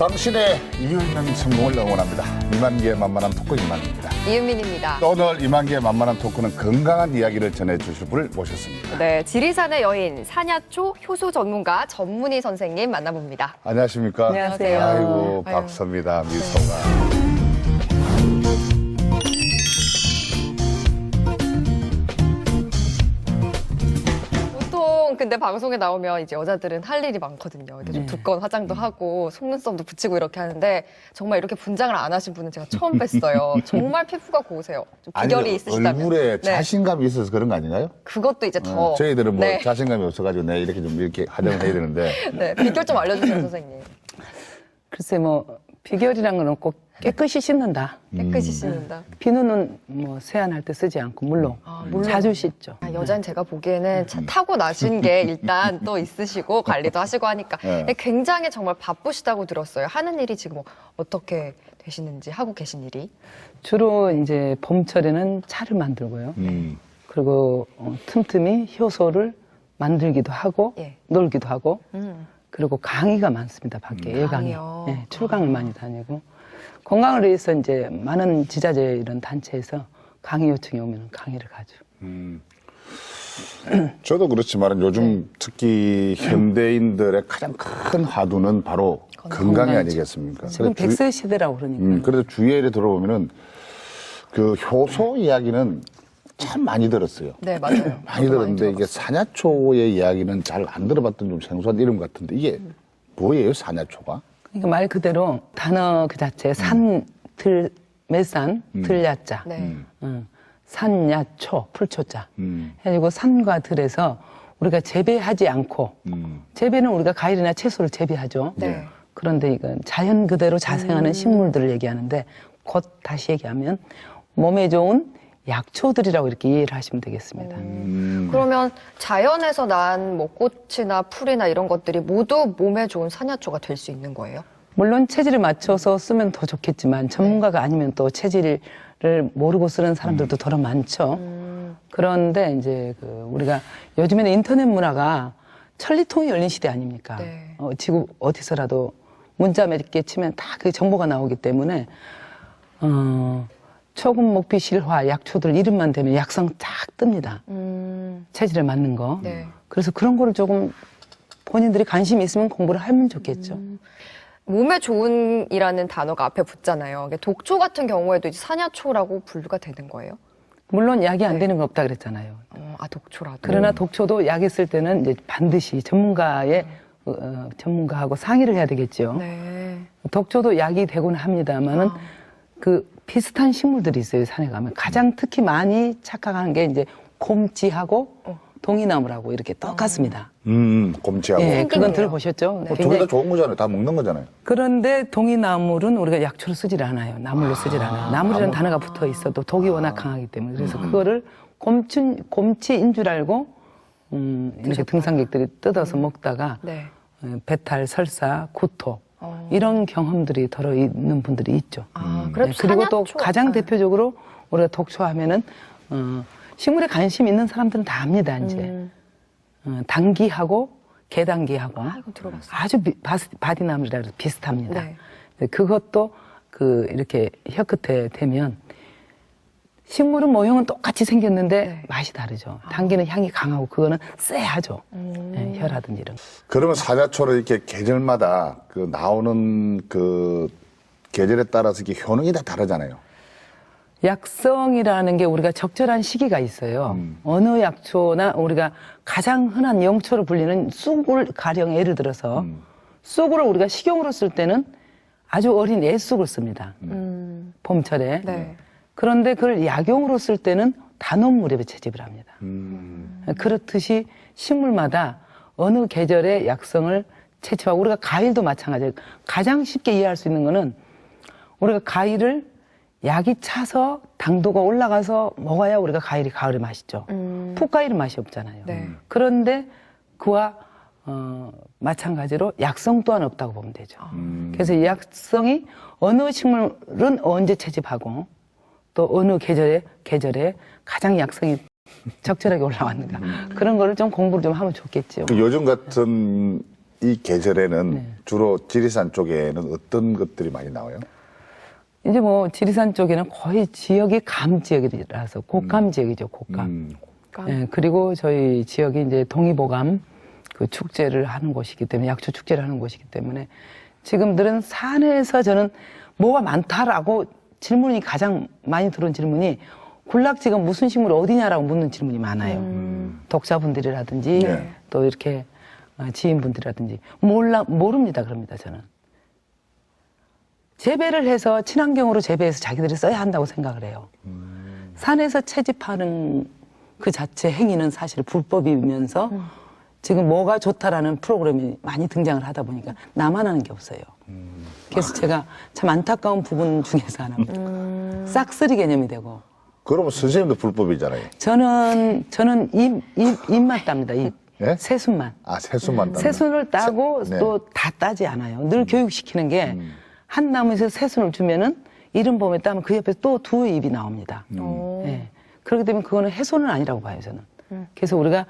당신의 이유있는 성공을 응원합니다. 이만기의 만만한 토크 이만기입니다. 이은민입니다. 오늘 이만기의 만만한 토크는 건강한 이야기를 전해주실 분을 모셨습니다. 네, 지리산의 여인 산야초 효소 전문가 전문의 선생님 만나봅니다. 안녕하십니까? 안녕하세요. 아이고, 아유. 박서입니다. 미소가. 보통 근데 방송에 나오면 이제 여자들은 할 일이 많거든요. 이렇게 좀 두꺼운 화장도 하고 속눈썹도 붙이고 이렇게 하는데 정말 이렇게 분장을 안 하신 분은 제가 처음 뵀어요. 정말 피부가 고우세요. 좀 비결이 있으시다면. 얼굴에 네. 자신감이 있어서 그런 거 아닌가요? 그것도 이제 더. 저희들은 뭐 네. 자신감이 없어가지고 내 이렇게 좀 이렇게 화장을 해야 되는데. 네, 비결 좀 알려주세요, 선생님. 글쎄 뭐 비결이란 건 없고 깨끗이 씻는다. 깨끗이 씻는다. 비누는 뭐 세안할 때 쓰지 않고 물로 물로. 자주 씻죠. 아, 여자는 제가 보기에는 타고 나신 게 일단 또 있으시고 관리도 하시고 하니까 네. 굉장히 정말 바쁘시다고 들었어요. 하는 일이 지금 어떻게 되시는지, 하고 계신 일이. 주로 이제 봄철에는 차를 만들고요. 그리고 틈틈이 효소를 만들기도 하고 예. 놀기도 하고 그리고 강의가 많습니다. 밖에 예강이. 강의요? 네, 출강을 많이 다니고 건강을 위해서 이제 많은 지자체 이런 단체에서 강의 요청이 오면 강의를 가죠. 저도 그렇지만 요즘 특히 현대인들의 가장 큰 화두는 바로 건강이 건강이죠. 아니겠습니까? 지금 그래서 100세 시대라고 그러니까. 그래서 주위에 이렇게 들어보면은 그 효소 이야기는 참 많이 들었어요. 네, 맞아요. 많이 저도 들었는데 이게 들어봤어요. 산야초의 이야기는 잘 안 들어봤던 좀 생소한 이름 같은데 이게 뭐예요, 산야초가? 그러니까 말 그대로 단어 그 자체 산, 들, 매산, 들야자, 네. 산야초, 풀초자. 음. 그리고 산과 들에서 우리가 재배하지 않고 재배는 우리가 과일이나 채소를 재배하죠. 네. 그런데 이건 자연 그대로 자생하는 식물들을 얘기하는데 곧 다시 얘기하면 몸에 좋은 약초들이라고 이렇게 이해를 하시면 되겠습니다. 그러면 자연에서 난 뭐 꽃이나 풀이나 이런 것들이 모두 몸에 좋은 산야초가 될 수 있는 거예요? 물론 체질에 맞춰서 쓰면 더 좋겠지만 전문가가 아니면 또 체질을 모르고 쓰는 사람들도 더러 많죠. 그런데 이제 우리가 요즘에는 인터넷 문화가 천리통이 열린 시대 아닙니까? 네. 지구 어디서라도 문자 몇 개 치면 다 그 정보가 나오기 때문에 초금, 목피, 실화, 약초들 이름만 되면 약성 쫙 뜹니다. 체질에 맞는 거. 네. 그래서 그런 거를 조금 본인들이 관심이 있으면 공부를 하면 좋겠죠. 몸에 좋은이라는 단어가 앞에 붙잖아요. 독초 같은 경우에도 이제 산야초라고 분류가 되는 거예요? 물론 약이 안 되는 건 없다 그랬잖아요. 아, 독초라도. 그러나 독초도 약에 쓸 때는 이제 반드시 전문가하고 상의를 해야 되겠죠. 네. 독초도 약이 되곤 합니다만은 그 비슷한 식물들이 있어요. 산에 가면 가장 특히 많이 착각하는 게 이제 곰치하고 동이나무라고 이렇게 똑같습니다. 곰치하고. 예, 그건 거예요. 들어보셨죠? 네. 둘 다 좋은 거잖아요. 다 먹는 거잖아요. 그런데 동이나물은 우리가 약초로 쓰질 않아요. 나물로 쓰질 않아요. 나물이라는 단어가 붙어 있어도 독이 워낙 강하기 때문에. 그래서 그거를 곰치인 줄 알고 이렇게 등산객들이 뜯어서 먹다가 네. 배탈, 설사, 구토 이런 경험들이 들어 있는 분들이 있죠. 그래도 그리고 또 산야초- 가장 아. 대표적으로 우리가 독초하면은 식물에 관심 있는 사람들은 다 압니다. 이제 당귀하고 개당귀하고 이거 들어봤어요. 아주 바디나물이라 해서 비슷합니다. 네. 그것도 이렇게 혀 끝에 대면 식물은 모형은 똑같이 생겼는데 네. 맛이 다르죠. 당귀는 향이 강하고 그거는 쎄하죠. 예, 혀라든지 이런. 그러면 산야초를 이렇게 계절마다 그 나오는 그 계절에 따라서 이게 효능이 다 다르잖아요. 약성이라는 게 우리가 적절한 시기가 있어요. 어느 약초나 우리가 가장 흔한 영초로 불리는 쑥을 가령 예를 들어서 쑥을 우리가 식용으로 쓸 때는 아주 어린 애쑥을 씁니다. 봄철에. 네. 그런데 그걸 약용으로 쓸 때는 단원 무렵에 채집을 합니다. 그렇듯이 식물마다 어느 계절의 약성을 채취하고 우리가 과일도 마찬가지예요. 가장 쉽게 이해할 수 있는 거는 우리가 과일을 약이 차서 당도가 올라가서 먹어야 우리가 과일이 가을에 맛있죠. 풋과일은 맛이 없잖아요. 네. 그런데 그와 마찬가지로 약성 또한 없다고 보면 되죠. 그래서 이 약성이 어느 식물은 언제 채집하고 또 어느 계절에 가장 약성이 적절하게 올라왔는가. 그런 거를 좀 공부를 좀 하면 좋겠죠. 그 요즘 같은 이 계절에는 네. 주로 지리산 쪽에는 어떤 것들이 많이 나와요? 이제 뭐 지리산 쪽에는 거의 지역이 감 지역이라서 곡감 지역이죠, 곡감. 예, 그리고 저희 지역이 이제 동의보감 그 축제를 하는 곳이기 때문에 약초 축제를 하는 곳이기 때문에 지금들은 산에서 저는 뭐가 많다라고 질문이 가장 많이 들어온 질문이 군락지가 무슨 식물 어디냐라고 묻는 질문이 많아요. 독자분들이라든지 네. 또 이렇게 지인분들이라든지 모릅니다 그럽니다 저는. 재배를 해서 친환경으로 재배해서 자기들이 써야 한다고 생각을 해요. 산에서 채집하는 그 자체 행위는 사실 불법이면서 지금 뭐가 좋다라는 프로그램이 많이 등장을 하다 보니까 나만 하는 게 없어요. 그래서 제가 참 안타까운 부분 중에서 하나입니다. 싹쓸이 개념이 되고. 그러면 선생님도 불법이잖아요. 저는 잎만 땁니다. 잎. 예? 새순만. 아, 새순만 따 새순을 따고 네. 또 다 따지 않아요. 늘 교육시키는 게 한 나무에서 새순을 주면은 이른 봄에 따면 그 옆에 또 두 잎이 나옵니다. 예. 그렇기 때문에 그거는 해손은 아니라고 봐요, 저는. 그래서 우리가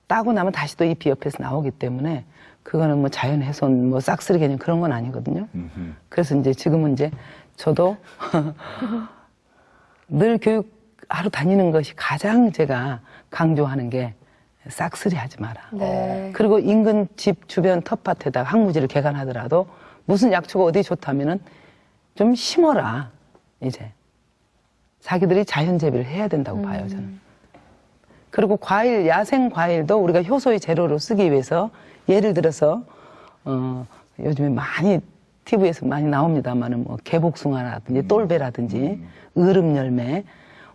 따고 나면 다시 또 잎이 옆에서 나오기 때문에 그거는 뭐 자연 훼손, 뭐 싹쓸이 개념 그런 건 아니거든요. 그래서 이제 지금은 이제 저도 늘 교육하러 다니는 것이 가장 제가 강조하는 게 싹쓸이 하지 마라. 네. 그리고 인근 집 주변 텃밭에다 항무지를 개간하더라도 무슨 약초가 어디 좋다면은 좀 심어라. 이제 자기들이 자연 재배를 해야 된다고 봐요, 저는. 그리고 과일, 야생 과일도 우리가 효소의 재료로 쓰기 위해서 예를 들어서 요즘에 많이 TV에서 많이 나옵니다만은 뭐 개복숭아라든지 똘배라든지 으름 열매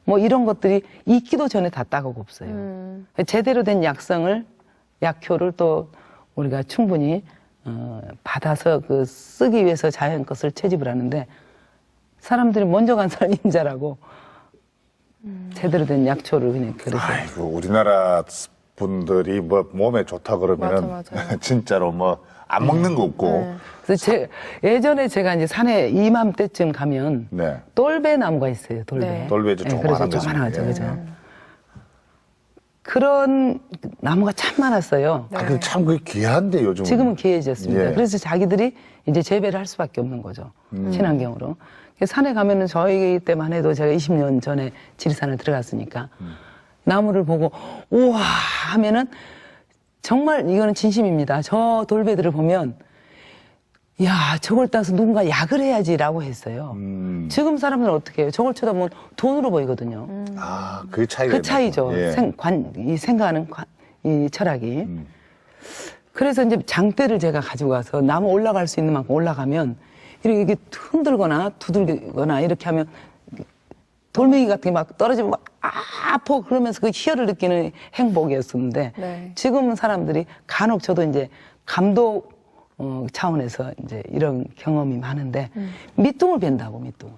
뭐 이런 것들이 익기도 전에 다 따가고 없어요. 제대로 된 약효를 또 우리가 충분히 받아서 그 쓰기 위해서 자연 것을 채집을 하는데 사람들이 먼저 간 사람 임자라고 제대로 된 약초를 그냥 그래서 아이고, 우리나라 분들이 뭐 몸에 좋다 그러면은 맞아. 진짜로 뭐 안 먹는 거 없고. 그래서 예전에 제가 이제 산에 이맘때쯤 가면 네. 똘배 나무가 있어요. 똘배. 네. 돌배죠. 그래서 조그만한 거지. 조그만하죠, 예. 그죠? 그런 나무가 참 많았어요. 아, 근데 참 그게 귀한데 요즘. 지금은 귀해졌습니다. 예. 그래서 자기들이 이제 재배를 할 수밖에 없는 거죠. 친환경으로. 그래서 산에 가면은 저희 때만 해도 제가 20년 전에 지리산을 들어갔으니까 나무를 보고 우와 하면은 정말 이거는 진심입니다. 저 돌배들을 보면 야 저걸 따서 누군가 약을 해야지라고 했어요. 지금 사람들은 어떻게 해요? 저걸 쳐다보면 돈으로 보이거든요. 아, 그게 차이가 그 있나 차이죠. 보다. 예. 이 생각하는 이 철학이. 그래서 이제 장대를 제가 가지고 가서 나무 올라갈 수 있는 만큼 올라가면 이렇게 흔들거나 두들거나 이렇게 하면 돌멩이 같은 게 막 떨어지면 막 아파 그러면서 그 희열을 느끼는 행복이었었는데 네. 지금은 사람들이 간혹 저도 이제 감독 차원에서 이제 이런 경험이 많은데 밑둥을 벤다고 밑둥.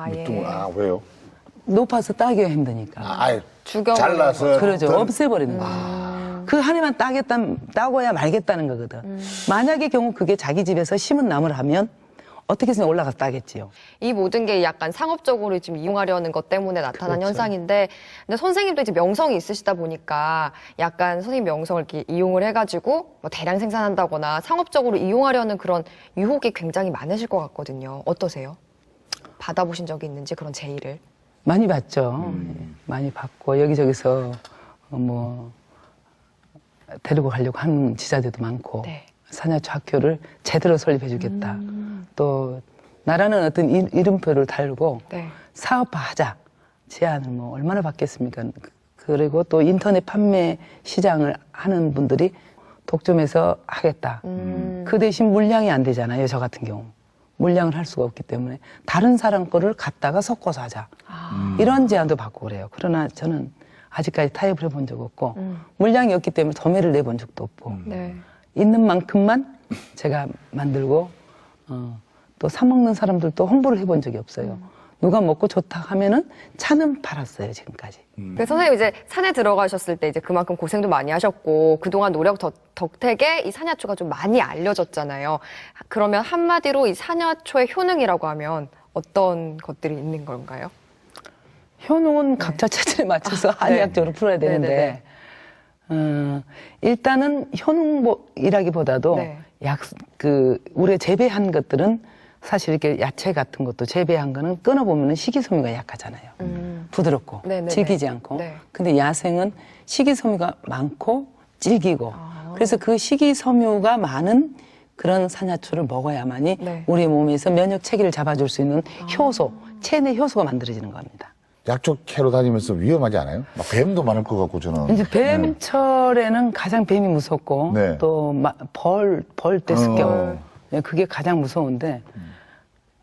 예. 밑둥을, 아, 왜요? 높아서 따기가 힘드니까. 아, 아예 죽여버리는 잘라서. 그러죠. 어떤- 없애버리는 거죠. 그 한 해만 따고야 말겠다는 거거든. 만약의 경우 그게 자기 집에서 심은 나무를 하면 어떻게 해서 올라가서 따겠지요. 이 모든 게 약간 상업적으로 지금 이용하려는 것 때문에 나타난 그렇죠. 현상인데, 근데 선생님도 이제 명성이 있으시다 보니까 약간 선생님 명성을 이렇게 이용을 해가지고 뭐 대량 생산한다거나 상업적으로 이용하려는 그런 유혹이 굉장히 많으실 것 같거든요. 어떠세요? 받아보신 적이 있는지 그런 제의를? 많이 봤죠. 많이 받고 여기저기서 뭐 데리고 가려고 하는 지자들도 많고 네. 산야초 학교를 제대로 설립해 주겠다. 또 나라는 어떤 이름표를 달고 네. 사업화하자 제안을 뭐 얼마나 받겠습니까? 그리고 또 인터넷 판매 시장을 하는 분들이 독점해서 하겠다. 그 대신 물량이 안 되잖아요. 저 같은 경우. 물량을 할 수가 없기 때문에 다른 사람 거를 갖다가 섞어서 하자. 이런 제안도 받고 그래요. 그러나 저는 아직까지 타협을 해본 적 없고 물량이 없기 때문에 도매를 내본 적도 없고 네. 있는 만큼만 제가 만들고 또 사 먹는 사람들도 홍보를 해본 적이 없어요. 누가 먹고 좋다 하면은 차는 팔았어요 지금까지. 그래서 선생님 이제 산에 들어가셨을 때 이제 그만큼 고생도 많이 하셨고 그동안 노력 덕택에 이 산야초가 좀 많이 알려졌잖아요. 그러면 한마디로 이 산야초의 효능이라고 하면 어떤 것들이 있는 건가요? 효능은 각자 체질에 맞춰서 한의학적으로 풀어야 되는데 일단은 현웅이라기보다도 네. 우리가 재배한 것들은 사실 이렇게 야채 같은 것도 재배한 거는 끊어보면 식이섬유가 약하잖아요. 부드럽고 네네네. 질기지 않고. 네. 근데 야생은 식이섬유가 많고 질기고. 그래서 그 식이섬유가 많은 그런 산야초를 먹어야만이 네. 우리 몸에서 면역 체계를 잡아줄 수 있는 효소, 체내 효소가 만들어지는 겁니다. 약초 캐러 다니면서 위험하지 않아요? 막 뱀도 많을 것 같고 저는. 이제 뱀철에는 가장 뱀이 무섭고 네. 또 벌떼 습격 어. 네, 그게 가장 무서운데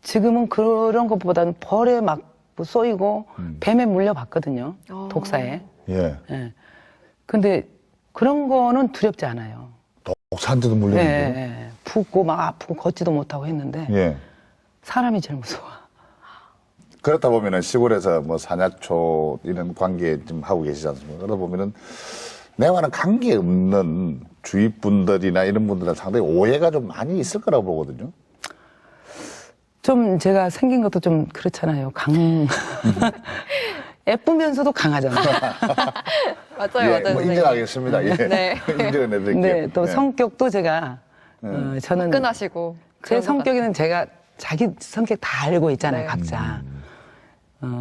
지금은 그런 것보다는 벌에 막 쏘이고 뱀에 물려봤거든요. 독사에. 예. 예. 근데 그런 거는 두렵지 않아요. 독사한테도 예, 물렸는데. 예, 예. 붓고 막 아프고 걷지도 못하고 했는데 예. 사람이 제일 무서워. 그렇다 보면은 시골에서 뭐 사냐초 이런 관계 좀 하고 계시지 않습니까? 그러다 보면은 내와는 관계 없는 주위 분들이나 이런 분들은 상당히 오해가 좀 많이 있을 거라고 보거든요. 좀 제가 생긴 것도 좀 그렇잖아요. 예쁘면서도 강하잖아요. 맞아요, 예, 맞아요. 뭐 인정하겠습니다. 예. 네. 인정은 해드릴게요. 네, 또 예. 성격도 제가 저는 끈하시고. 제 성격에는 제가 자기 성격 다 알고 있잖아요, 네. 각자.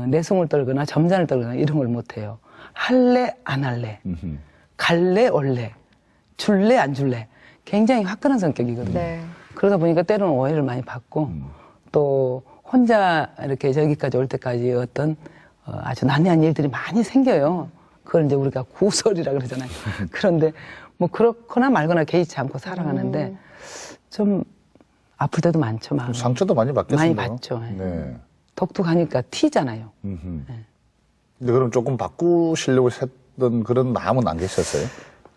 내숭을 떨거나 점잔을 떨거나 이런 걸 못해요. 할래, 안 할래. 갈래, 올래. 줄래, 안 줄래. 굉장히 화끈한 성격이거든요. 네. 그러다 보니까 때로는 오해를 많이 받고 또 혼자 이렇게 저기까지 올 때까지 어떤 아주 난해한 일들이 많이 생겨요. 그걸 이제 우리가 구설이라 그러잖아요. 그런데 뭐 그렇거나 말거나 개의치 않고 살아가는데 좀 아플 때도 많죠, 마음이. 상처도 많이 받겠어요. 많이 받죠. 예. 네. 독특하니까 튀잖아요. 근데 그럼 조금 바꾸시려고 했던 그런 마음은 안 계셨어요?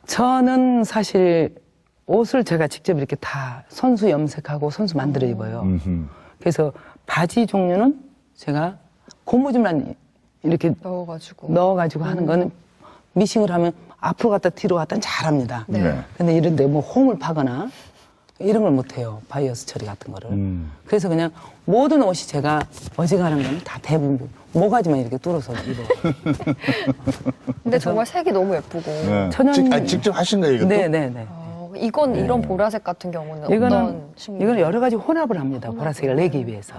저는 사실 옷을 제가 직접 이렇게 다 손수 염색하고 손수 만들어 입어요. 그래서 바지 종류는 제가 고무줄만 이렇게 넣어가지고. 하는 거는 미싱을 하면 앞으로 갔다 뒤로 갔다 잘합니다. 네. 근데 이런데 뭐 홈을 파거나 이런 걸 못해요. 바이어스 처리 같은 거를. 그래서 그냥 모든 옷이 제가 어지간한 거는 다 대부분 모가지만 이렇게 뚫어서 입어. 근데 정말 색이 너무 예쁘고. 네. 천연- 직접 하신 거예요, 이것도? 네네네. 이건 이런 보라색 같은 경우는 어떤 이거는 식물? 여러 가지 혼합을 합니다. 보라색을 내기 위해서.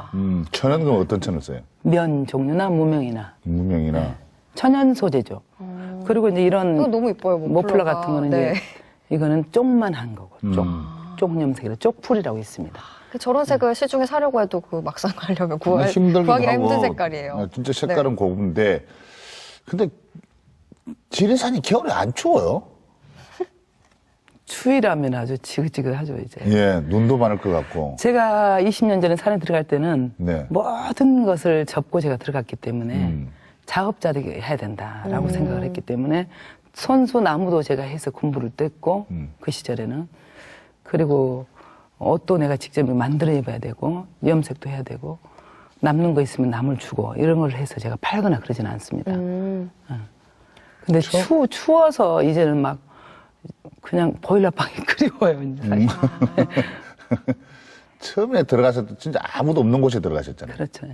천연 그럼 어떤 천을 써요? 면 종류나 무명이나 무명이나. 천연 소재죠. 그리고 이제 이런 이거 너무 이뻐요, 모플러 같은 거는 네. 이제 이거는 쪽만 한 거고 쪽 염색이라 쪽풀이라고 있습니다. 저런 색을 시중에 사려고 해도 그 막상 가려면 힘들기도 구하기가 하고. 힘든 색깔이에요. 아, 진짜 색깔은 고운데 근데 지리산이 겨울에 안 추워요? 추위라면 아주 지긋지긋하죠, 이제. 예, 눈도 많을 것 같고. 제가 20년 전에 산에 들어갈 때는 네. 모든 것을 접고 제가 들어갔기 때문에 작업자들이 해야 된다라고 생각을 했기 때문에 손수 나무도 제가 해서 군부를 뗐고 그 시절에는 그리고 옷도 내가 직접 만들어 입어야 되고 염색도 해야 되고 남는 거 있으면 남을 주고 이런 걸 해서 제가 팔거나 그러지는 않습니다. 근데 추워서 이제는 막 그냥 보일러방이 그리워요. 이제 사실. 처음에 들어가셨을 때 진짜 아무도 없는 곳에 들어가셨잖아요. 그렇죠.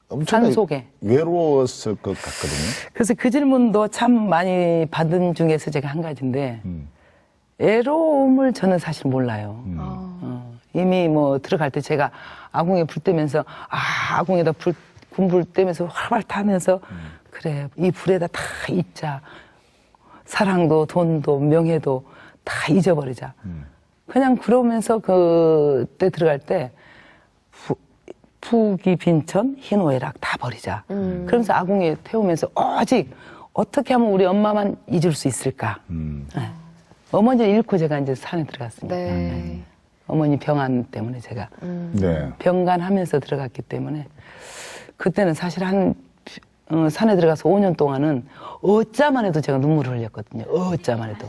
엄청 산속에. 외로웠을 것 같거든요. 그래서 그 질문도 참 많이 받은 중에서 제가 한 가지인데 애로움을 저는 사실 몰라요. 이미 뭐 들어갈 때 제가 아궁이에 불 떼면서 아궁이에다 군불 떼면서 활활 타면서 그래 이 불에다 다 잊자. 사랑도 돈도 명예도 다 잊어버리자. 그냥 그러면서 그때 들어갈 때 푸기 빈천 희노애락 다 버리자. 그러면서 아궁이에 태우면서 오직 어떻게 하면 우리 엄마만 잊을 수 있을까. 네. 어머니를 잃고 제가 이제 산에 들어갔습니다. 네. 어머니 병환 때문에 제가 네. 병간하면서 들어갔기 때문에 그때는 사실 산에 들어가서 5년 동안은 어짜만 해도 제가 눈물을 흘렸거든요. 어짜만 해도.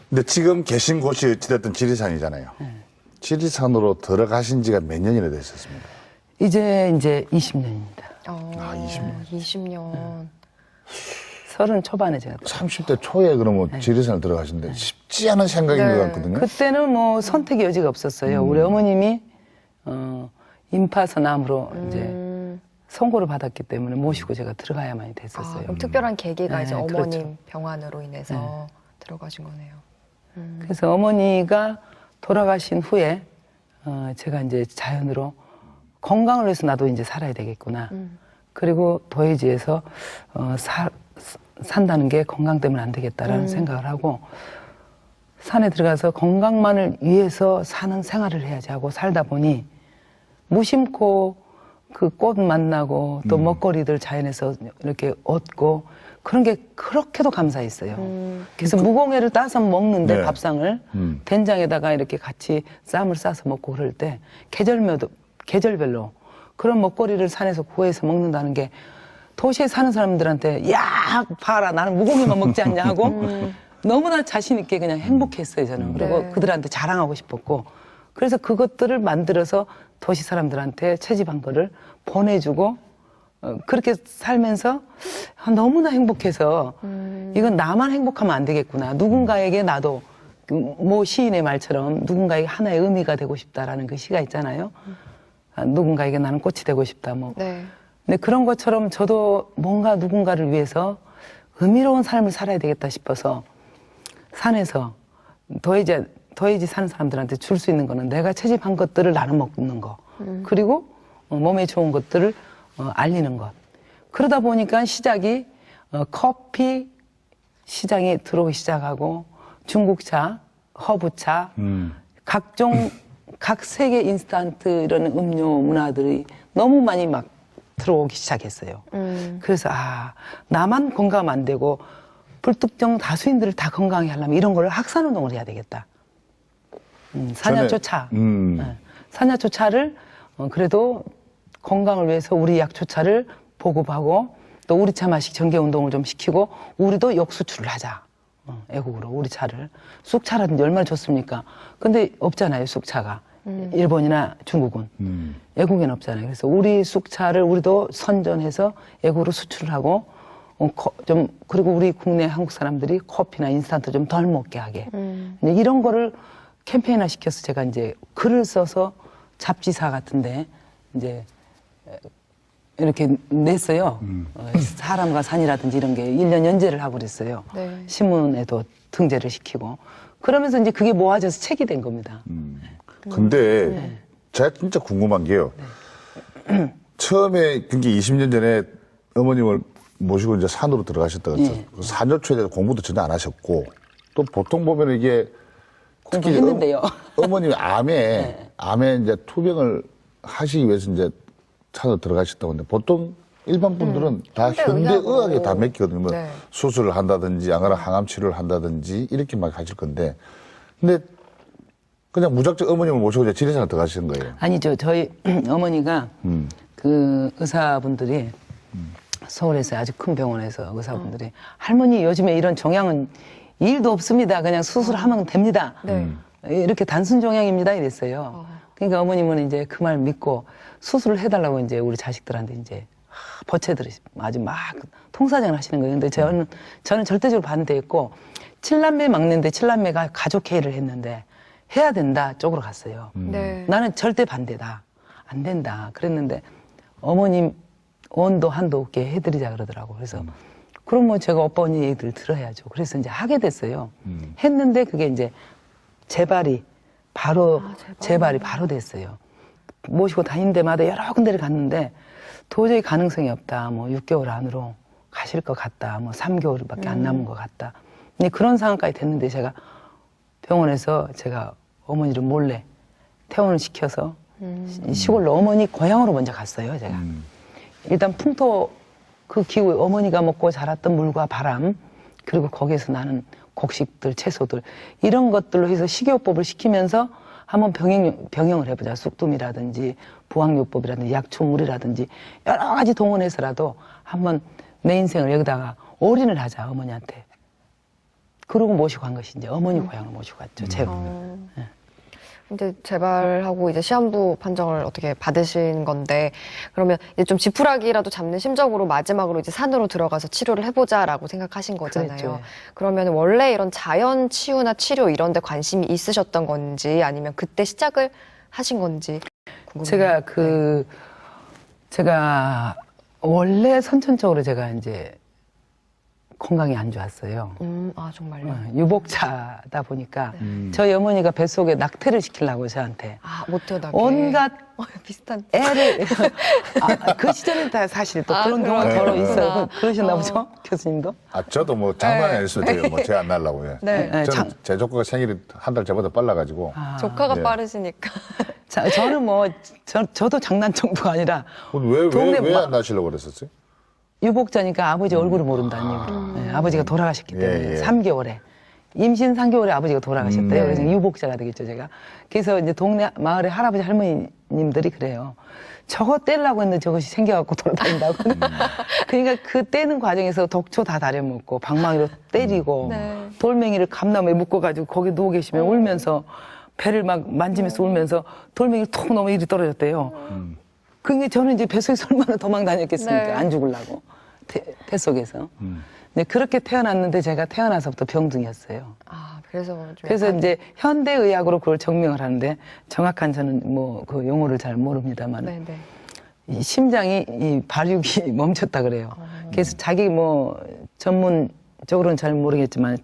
근데 지금 계신 곳이 어찌됐든 지리산이잖아요. 지리산으로 들어가신 지가 몇 년이나 되셨습니까? 이제 20년입니다. 20년. 20년. 30 초반에 제가. 30대 초에 그러면 지리산을 들어가시는데 쉽지 않은 생각인 네. 것 같거든요. 그때는 뭐 선택의 여지가 없었어요. 우리 어머님이 인파선암으로 이제 선고를 받았기 때문에 모시고 제가 들어가야만 아, 됐었어요. 그럼 특별한 계기가 네, 이제 어머님 그렇죠. 병환으로 인해서 들어가신 거네요. 그래서 어머니가 돌아가신 후에 제가 이제 자연으로 건강을 위해서 나도 이제 살아야 되겠구나. 그리고 도해지에서 산다는 게 건강 때문에 안 되겠다라는 생각을 하고 산에 들어가서 건강만을 위해서 사는 생활을 해야지 하고 살다 보니 무심코 그 꽃 만나고 또 먹거리들 자연에서 이렇게 얻고 그런 게 그렇게도 감사했어요. 그래서 무공해를 따서 먹는데 네. 밥상을 된장에다가 이렇게 같이 쌈을 싸서 먹고 그럴 때 계절별로 그런 먹거리를 산에서 구해서 먹는다는 게 도시에 사는 사람들한테 야 봐라 나는 무공해만 먹지 않냐 하고 너무나 자신 있게 그냥 행복했어요 저는. 그리고 네. 그들한테 자랑하고 싶었고 그래서 그것들을 만들어서 도시 사람들한테 채집한 거를 보내주고 그렇게 살면서 너무나 행복해서 이건 나만 행복하면 안 되겠구나. 누군가에게 나도 모 시인의 말처럼 누군가에게 하나의 의미가 되고 싶다라는 그 시가 있잖아요. 누군가에게 나는 꽃이 되고 싶다. 뭐. 네. 근데 그런 것처럼 저도 뭔가 누군가를 위해서 의미로운 삶을 살아야 되겠다 싶어서 산에서 더해지 사는 사람들한테 줄 수 있는 거는 내가 채집한 것들을 나눠 먹는 거. 그리고 몸에 좋은 것들을 알리는 것. 그러다 보니까 시작이 커피 시장에 들어오기 시작하고 중국차, 허브차, 각종 각 세계 인스턴트 이런 음료 문화들이 너무 많이 막 들어오기 시작했어요. 그래서 나만 건강하면 안 되고 불특정 다수인들을 다 건강하게 하려면 이런 걸 학산운동을 해야 되겠다. 산야초차. 산야초차를 그래도 건강을 위해서 우리 약초차를 보급하고 또 우리 차 마식 전개운동을 좀 시키고 우리도 역수출을 하자. 애국으로 우리 차를. 쑥차라든지 얼마나 좋습니까? 근데 없잖아요, 쑥차가. 일본이나 중국은. 애국에는 없잖아요. 그래서 우리 쑥차를 우리도 선전해서 애국으로 수출을 하고 그리고 우리 국내 한국 사람들이 커피나 인스턴트 좀 덜 먹게 하게. 이런 거를 캠페인화 시켜서 제가 이제 글을 써서 잡지사 같은데 이제 이렇게 냈어요. 사람과 산이라든지 이런 게 1년 연재를 하고 그랬어요. 네. 신문에도 등재를 시키고. 그러면서 이제 그게 모아져서 책이 된 겁니다. 근데 제가 진짜 궁금한 게요. 처음에 그게 20년 전에 어머님을 모시고 이제 산으로 들어가셨다고 했죠. 예. 그 산효초에 대해서 공부도 전혀 안 하셨고 또 보통 보면 이게 특히 공부했는데요. 어머님이 암에 이제 투병을 하시기 위해서 이제 산으로 들어가셨다고 하는데 보통 일반 분들은 다 현대의학으로. 현대의학에 다 맡기거든요. 뭐 네. 수술을 한다든지 안 그러면 항암 치료를 한다든지 이렇게 막 하실 건데 근데 그냥 무작정 어머님을 모시고 이제 지리산을 들어가시는 거예요. 아니죠. 저희 어머니가 그 의사분들이 서울에서 아주 큰 병원에서 의사분들이 할머니 요즘에 이런 종양은 일도 없습니다. 그냥 수술하면 됩니다. 네. 이렇게 단순 종양입니다. 이랬어요. 그러니까 어머님은 이제 그 말 믿고 수술을 해달라고 이제 우리 자식들한테 이제 버체들이 아주 막 통사정을 하시는 거예요. 근데 저는 절대적으로 반대했고 7남매 막내인데 7남매가 가족 회의를 했는데 해야 된다 쪽으로 갔어요. 네. 나는 절대 반대다. 안 된다. 그랬는데 어머님 원도 한도 없게 해드리자 그러더라고. 그래서 그럼 뭐 제가 오빠 언니 얘기들 들어야죠. 그래서 이제 하게 됐어요. 했는데 그게 이제 재발이 바로 됐어요. 모시고 다닌 데마다 여러 군데를 갔는데 도저히 가능성이 없다. 뭐 6개월 안으로 가실 것 같다. 뭐 3개월밖에 안 남은 것 같다. 근데 그런 상황까지 됐는데 제가 병원에서 제가 어머니를 몰래 퇴원을 시켜서 시골로 어머니 고향으로 먼저 갔어요. 제가. 일단 풍토 그 기후에 어머니가 먹고 자랐던 물과 바람 그리고 거기에서 나는 곡식들, 채소들 이런 것들로 해서 식이요법을 시키면서 한번 병행을 해보자. 쑥둠이라든지 부항요법이라든지 약초물이라든지 여러 가지 동원해서라도 한번 내 인생을 여기다가 올인을 하자 어머니한테. 그러고 모시고 간 것이 이제 어머니 고향을 모시고 갔죠. 근데 재발하고 이제 시한부 판정을 어떻게 받으신 건데 그러면 이제 좀 지푸라기라도 잡는 심정으로 마지막으로 이제 산으로 들어가서 치료를 해보자라고 생각하신 거잖아요. 그랬죠. 그러면 원래 이런 자연 치유나 치료 이런 데 관심이 있으셨던 건지 아니면 그때 시작을 하신 건지 궁금해요. 제가 제가 원래 선천적으로 제가 이제 건강이 안 좋았어요. 아, 정말요? 유복자다 보니까 저희 어머니가 뱃속에 낙태를 시키려고 저한테 아, 못 태어나게. 온갖 비슷한. 애를 그 시절에 다 사실 또 아, 그런 경우가 그렇구나. 더러 있어요. 네. 그러셨나 보죠, 교수님도? 아, 저도 뭐 장난이 아닐 수도 있어요. 뭐 제가 안 날라고 해. 네. 네, 저는 제 조카가 생일이 한 달 저보다 빨라가지고. 조카가 네. 빠르시니까. 저는 뭐 저도 장난 정도가 아니라 동네 왜 마- 안 나시려고 그랬었어요? 유복자니까 아버지 얼굴을 모른다는 이유로. 네, 아버지가 돌아가셨기 때문에 예, 예. 3개월에. 임신 3개월에 아버지가 돌아가셨대요. 그래서 네. 유복자가 되겠죠, 제가. 그래서 이제 동네 마을의 할아버지 할머니님들이 그래요. 저거 떼려고 했는데 저것이 생겨갖고 돌아다닌다고. 그러니까 그 떼는 과정에서 독초 다 다려먹고 방망이로 때리고 네. 돌멩이를 감나무에 묶어가지고 거기 누워 계시면 울면서 배를 막 만지면서 울면서 돌멩이를 톡 넘어 이리 떨어졌대요. 그게 저는 이제 뱃속에서 얼마나 도망 다녔겠습니까? 네. 안 죽으려고. 뱃속에서. 근데 그렇게 태어났는데 제가 태어나서부터 병둥이었어요. 아, 그래서 좀 그래서 약간- 이제 현대의학으로 그걸 증명을 하는데 정확한 저는 뭐 그 용어를 잘 모릅니다만 네, 네. 이 심장이 이 발육이 멈췄다 그래요. 그래서 자기 뭐 전문적으로는 잘 모르겠지만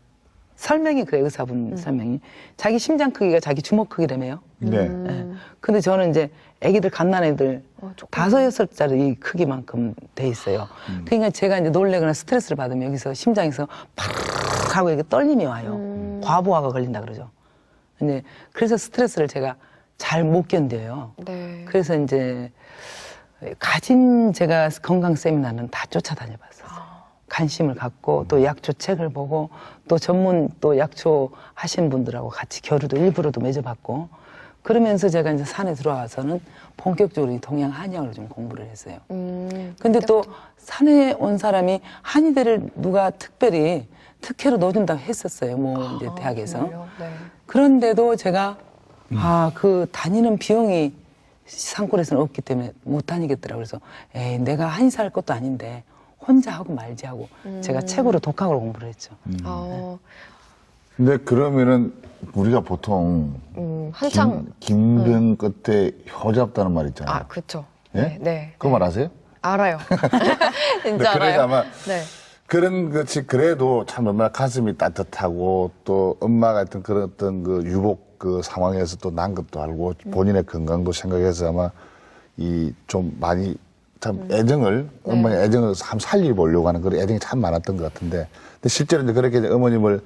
설명이 그래요. 의사분 설명이. 자기 심장 크기가 자기 주먹 크기라며요. 네. 예. 근데 저는 이제 애기들 갓난 애들 조금- 5-6살짜리 이 크기만큼 돼 있어요. 그러니까 제가 이제 놀래거나 스트레스를 받으면 여기서 심장에서 팍 하고 이렇게 떨림이 와요. 과부하가 걸린다 그러죠. 근데 그래서 스트레스를 제가 잘 못 견뎌요. 네. 그래서 이제 가진 제가 건강 세미나는 다 쫓아다녀봤어요. 관심을 갖고 또 약초 책을 보고 또 전문 또 약초 하신 분들하고 같이 교류도 일부러도 맺어봤고 그러면서 제가 이제 산에 들어와서는 본격적으로 이 동양 한의학을 좀 공부를 했어요. 근데 또 산에 온 사람이 한의대를 누가 특별히 특혜로 넣어준다고 했었어요. 뭐 이제 대학에서. 정말요? 네. 그런데도 제가 그 다니는 비용이 산골에서는 없기 때문에 못 다니겠더라고요. 그래서 에이 내가 한의사 할 것도 아닌데 혼자 하고 말지 하고 제가 책으로 독학으로 공부를 했죠. 근데 그러면은 우리가 보통 한창. 김병 끝에 혀 잡다는 말 있잖아요. 아, 그쵸. 예? 네. 네. 그 말 아세요? 알아요. 근데 진짜 그래서 알아요. 아마 네. 그런 것이 그래도 참 얼마나 가슴이 따뜻하고 또 엄마 같은 그런 어떤 그 유복 그 상황에서 또 난 것도 알고 본인의 건강도 생각해서 아마 이 좀 많이 참 애정을 엄마의 애정을 참 살려보려고 하는 그런 애정이 참 많았던 것 같은데 근데 실제로 이제 그렇게 이제 어머님을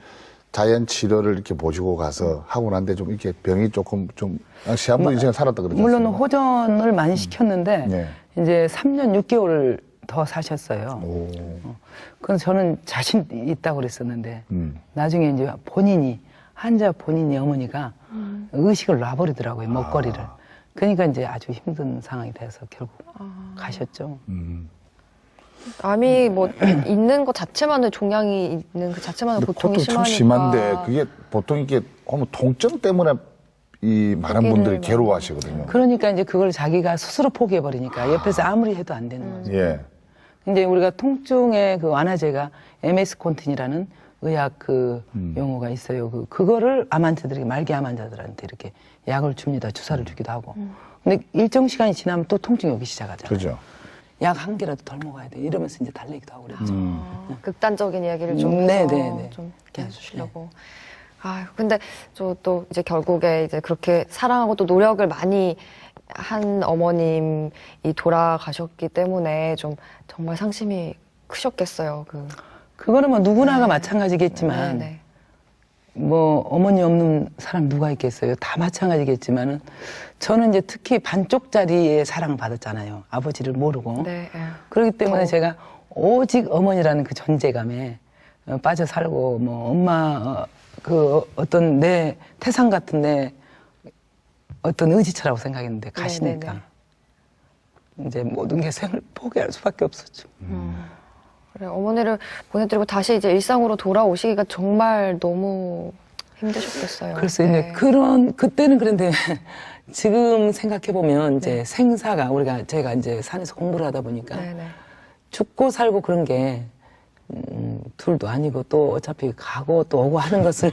자연 치료를 이렇게 모시고 가서 하고 난데 좀 이렇게 병이 조금 좀 시한부 인생을 살았다 그러죠. 물론 호전을 많이 시켰는데 네. 이제 3년 6개월 더 사셨어요. 그래서 저는 자신 있다고 그랬었는데 나중에 이제 본인이 환자 본인이 어머니가 의식을 놔버리더라고요. 먹거리를. 그러니까 이제 아주 힘든 상황이 돼서 결국 가셨죠. 암이 뭐 있는 것 자체만은 종양이 있는 그 자체만은 근데 고통이 그것도 참 심하니까. 심한데 그게 보통 이게 어머 통증 때문에 이 많은 포기를 분들이 많이 괴로워하시거든요. 그러니까 이제 그걸 자기가 스스로 포기해버리니까 옆에서 아무리 해도 안 되는 거죠. 예. 이제 우리가 통증의 그 완화제가 MS 콘틴이라는 의학 그 용어가 있어요. 그거를 암 환자들에게 말기 암 환자들한테 이렇게 약을 줍니다. 주사를 주기도 하고. 근데 일정 시간이 지나면 또 통증이 오기 시작하잖아요. 그죠. 약 한 개라도 덜 먹어야 돼. 이러면서 이제 달래기도 하고 그랬죠. 극단적인 이야기를 좀 네, 해서 네, 네. 좀 이렇게 해주시려고. 아, 근데 저 또 이제 결국에 이제 그렇게 사랑하고 또 노력을 많이 한 어머님이 돌아가셨기 때문에 좀 정말 상심이 크셨겠어요. 그거는 뭐 누구나가 마찬가지겠지만 네. 뭐 어머니 없는 사람 누가 있겠어요. 다 마찬가지겠지만은 저는 이제 특히 반쪽짜리의 사랑을 받았잖아요. 아버지를 모르고. 네. 예. 그렇기 때문에 더. 제가 오직 어머니라는 그 존재감에 빠져 살고 뭐 엄마 그 어떤 내 태상 같은 내 어떤 의지처라고 생각했는데 가시니까 이제 모든 게 생을 포기할 수밖에 없었죠. 그래, 어머니를 보내드리고 다시 이제 일상으로 돌아오시기가 정말 너무 힘드셨겠어요. 그래서 네. 이제 그때는 그런데 지금 생각해 보면 이제 생사가 제가 이제 산에서 공부를 하다 보니까 네네. 죽고 살고 그런 게 둘도 아니고 또 어차피 가고 또 오고 하는 것을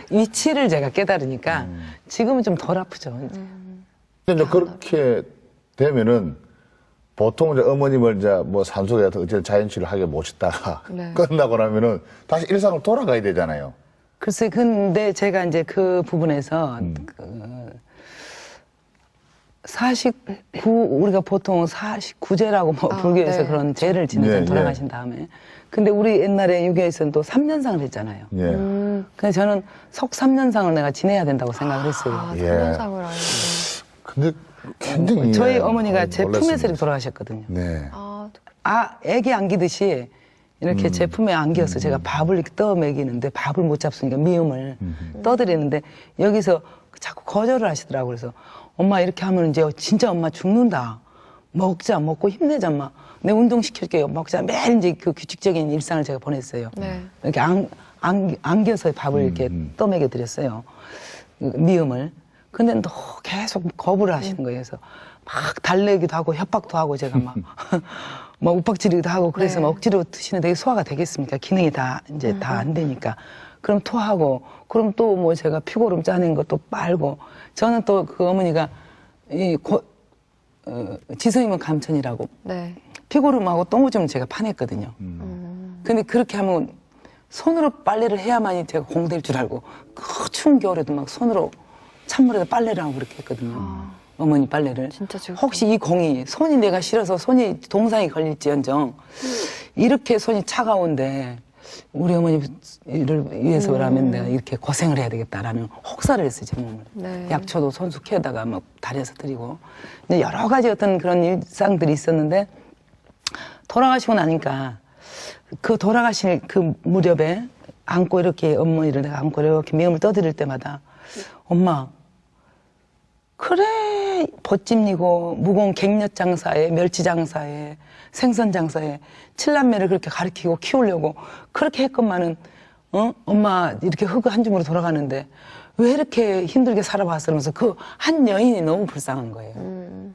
위치를 제가 깨달으니까 지금은 좀 덜 아프죠. 근데 이제 그렇게 되면은 보통 이제 어머님을 이제 뭐 산속에 어쨌든 자연치유를 하게 모셨다가 네. 끝나고 나면은 다시 일상으로 돌아가야 되잖아요. 글쎄, 근데 제가 이제 그 부분에서, 49, 우리가 보통 49제라고 뭐 불교에서 네. 그런 죄를 지내서 네, 돌아가신 다음에. 근데 우리 옛날에 유교에서는 또 3년상을 했잖아요. 예. 그래서 저는 석 3년상을 내가 지내야 된다고 생각을 했어요. 아, 예. 천연상을 아는데. 근데 굉장히 저희 어머니가 제 놀랐습니다. 품에서 이렇게 돌아가셨거든요. 네. 애기 안기듯이 이렇게 제 품에 안겨서 제가 밥을 이렇게 떠 먹이는데 밥을 못 잡수니까 미음을 떠드리는데 여기서 자꾸 거절을 하시더라고요. 그래서 엄마 이렇게 하면 이제 진짜 엄마 죽는다. 먹자, 먹고 힘내자, 엄마. 내 운동시킬게요. 먹자. 매일 이제 그 규칙적인 일상을 제가 보냈어요. 네. 이렇게 안겨서 밥을 이렇게 떠먹여 드렸어요. 미음을. 근데 또 계속 거부를 하시는 거예요. 그래서 막 달래기도 하고 협박도 하고 제가 막 욱박지르기도 하고 그래서 네. 막 억지로 드시는데 소화가 되겠습니까? 기능이 다 이제 다 안 되니까. 그럼 토하고 그럼 또 뭐 제가 피고름 짜낸 것도 빨고 저는 또 그 어머니가 지성이면 감천이라고 네. 피고름하고 똥오줌을 제가 파냈거든요. 근데 그렇게 하면 손으로 빨래를 해야만이 제가 공될 줄 알고 그 추운 겨울에도 막 손으로 찬물에다 빨래를 하고 그렇게 했거든요. 어머니 빨래를. 진짜 지금 혹시 이 공이 손이 내가 싫어서 손이 동상이 걸릴지언정 이렇게 손이 차가운데 우리 어머니를 위해서라면 내가 이렇게 고생을 해야 되겠다라는 혹사를 했어요, 제 몸을. 네. 약초도 손수 키에다가 막 다려서 드리고. 근데 여러 가지 어떤 그런 일상들이 있었는데 돌아가시고 나니까 그 돌아가실 그 무렵에 안고 이렇게 어머니를 내가 안고 이렇게 미움을 떠드릴 때마다 엄마 그래 벗짐이고 무거운 갱년 장사에 멸치 장사에 생선 장사에 칠남매를 그렇게 가르치고 키우려고 그렇게 했건만은 엄마 이렇게 흙 한 줌으로 돌아가는데 왜 이렇게 힘들게 살아봤으면서 그 한 여인이 너무 불쌍한 거예요.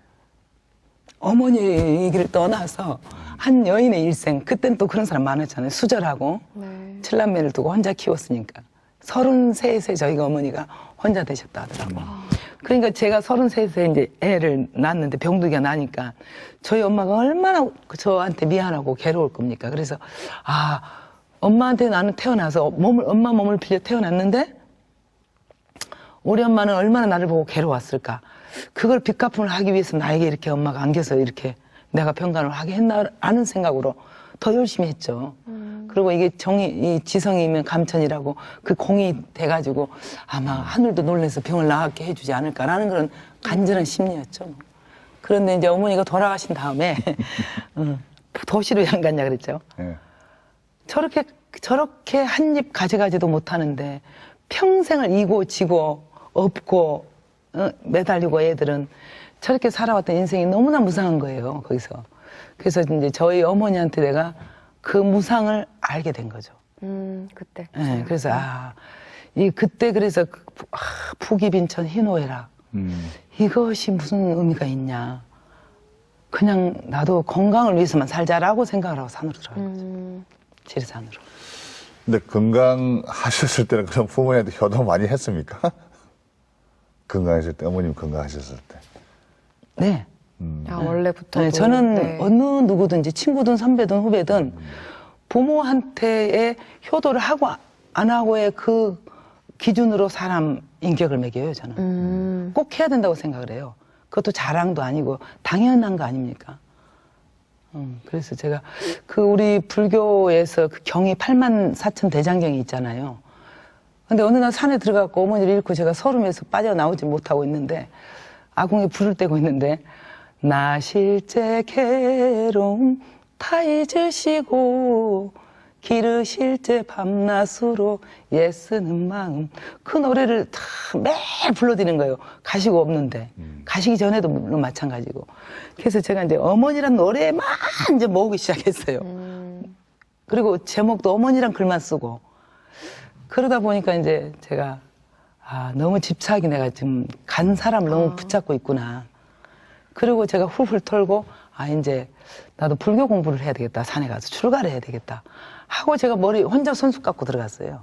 어머니 얘기를 떠나서 한 여인의 일생 그땐 또 그런 사람 많았잖아요. 수절하고 네. 칠남매를 두고 혼자 키웠으니까 33세 저희가 어머니가 혼자 되셨다 하더라고요. 그러니까 제가 33세 이제 애를 낳았는데 병두기가 나니까 저희 엄마가 얼마나 저한테 미안하고 괴로울 겁니까. 그래서 엄마한테 나는 태어나서 엄마 몸을 빌려 태어났는데 우리 엄마는 얼마나 나를 보고 괴로웠을까. 그걸 빚갚음을 하기 위해서 나에게 이렇게 엄마가 안겨서 이렇게 내가 병간을 하게 했나라는 생각으로 더 열심히 했죠. 그리고 이게 이 지성이면 감천이라고 그 공이 돼가지고 아마 하늘도 놀라서 병을 나았게 해주지 않을까라는 그런 간절한 심리였죠. 그런데 이제 어머니가 돌아가신 다음에 도시로 양 갔냐 그랬죠. 예. 저렇게 한 입 가져가지도 못하는데 평생을 이고 지고 업고 매달리고 애들은 저렇게 살아왔던 인생이 너무나 무상한 거예요. 거기서. 그래서 이제 저희 어머니한테 내가 그 무상을 알게 된 거죠. 그때. 네, 그래서 그때 그래서 부기빈천 희노애락 이것이 무슨 의미가 있냐. 그냥 나도 건강을 위해서만 살자라고 생각을 하고 산으로 들어간 거죠. 지리산으로. 근데 건강하셨을 때는 그럼 부모님한테 효도 많이 했습니까? 건강하실 때, 어머님 건강하셨을 때. 네. 원래부터. 네, 저는 어느 누구든지 친구든 선배든 후배든 부모한테의 효도를 하고 안 하고의 그 기준으로 사람 인격을 매겨요, 저는. 꼭 해야 된다고 생각을 해요. 그것도 자랑도 아니고 당연한 거 아닙니까? 그래서 제가 우리 불교에서 그 경이 84,000 대장경이 있잖아요. 근데 어느 날 산에 들어가고 어머니를 잃고 제가 서름에서 빠져나오지 못하고 있는데 아궁이 불을 떼고 있는데 나 실제 괴로움 다 잊으시고 기르실 때 밤낮으로 애쓰는 마음 그 노래를 다 매일 불러드리는 거예요. 가시고 없는데 가시기 전에도 물론 마찬가지고 그래서 제가 이제 어머니란 노래만 이제 모으기 시작했어요. 그리고 제목도 어머니란 글만 쓰고 그러다 보니까 이제 제가 너무 집착이 내가 지금 간 사람을 너무 붙잡고 있구나. 그리고 제가 훌훌 털고 이제 나도 불교 공부를 해야 되겠다. 산에 가서 출가를 해야 되겠다. 하고 제가 머리 혼자 손수 깎고 들어갔어요.